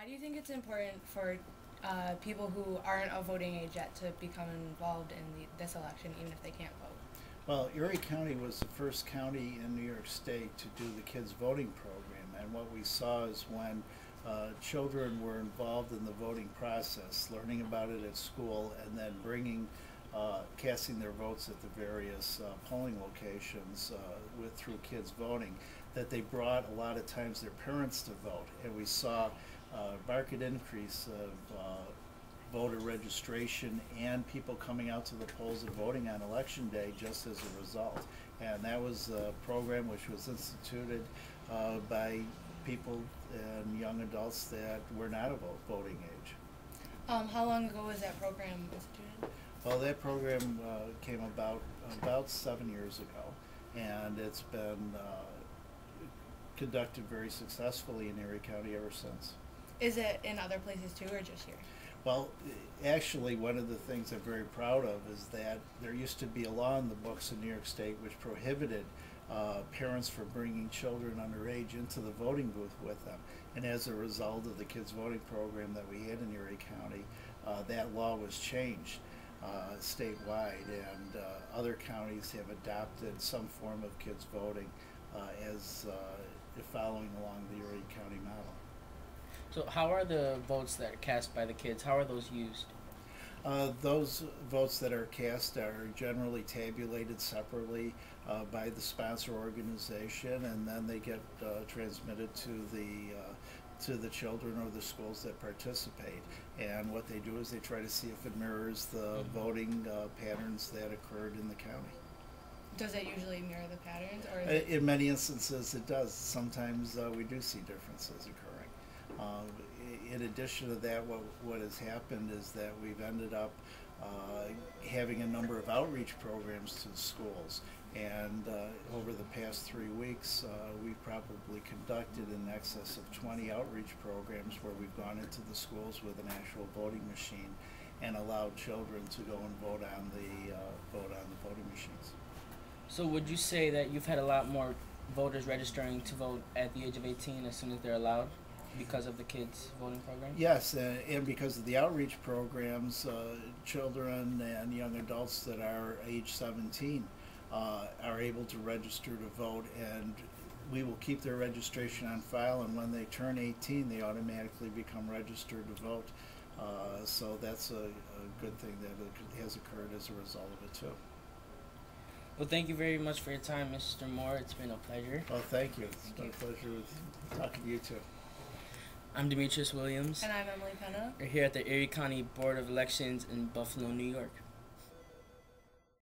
Why do you think it's important for people who aren't of voting age yet to become involved in this election, even if they can't vote? Well, Erie County was the first county in New York State to do the kids voting program, and what we saw is when children were involved in the voting process, learning about it at school, and then casting their votes at the various polling locations through kids voting, that they brought a lot of times their parents to vote, and we saw a marked increase of voter registration and people coming out to the polls and voting on election day just as a result. And that was a program which was instituted by people and young adults that were not of voting age. How long ago was that program instituted? Well, that program came about 7 years ago, and it's been conducted very successfully in Erie County ever since. Is it in other places too, or just here? Well, actually, one of the things I'm very proud of is that there used to be a law in the books in New York State which prohibited parents from bringing children underage into the voting booth with them. And as a result of the kids voting program that we had in Erie County, that law was changed statewide, and other counties have adopted some form of kids voting as following along the Erie County model. So how are the votes that are cast by the kids, how are those used? Those votes that are cast are generally tabulated separately by the sponsor organization, and then they get transmitted to the children or the schools that participate. And what they do is they try to see if it mirrors the voting patterns that occurred in the county. Does it usually mirror the patterns, or in many instances it does. Sometimes we do see differences occurring. In addition to that, what has happened is that we've ended up having a number of outreach programs to the schools, and over the past 3 weeks we've probably conducted in excess of 20 outreach programs where we've gone into the schools with an actual voting machine and allowed children to go and vote on the voting machines. So would you say that you've had a lot more voters registering to vote at the age of 18 as soon as they're allowed because of the kids voting program? Yes, and because of the outreach programs, children and young adults that are age 17 are able to register to vote, and we will keep their registration on file, and when they turn 18 they automatically become registered to vote. So that's a good thing that has occurred as a result of it too. Well, thank you very much for your time, Mr. Mohr. It's been a pleasure. Well, thank you. It's been a pleasure talking to you too. I'm Demetrius Williams. And I'm Emily Penna. We're here at the Erie County Board of Elections in Buffalo, New York.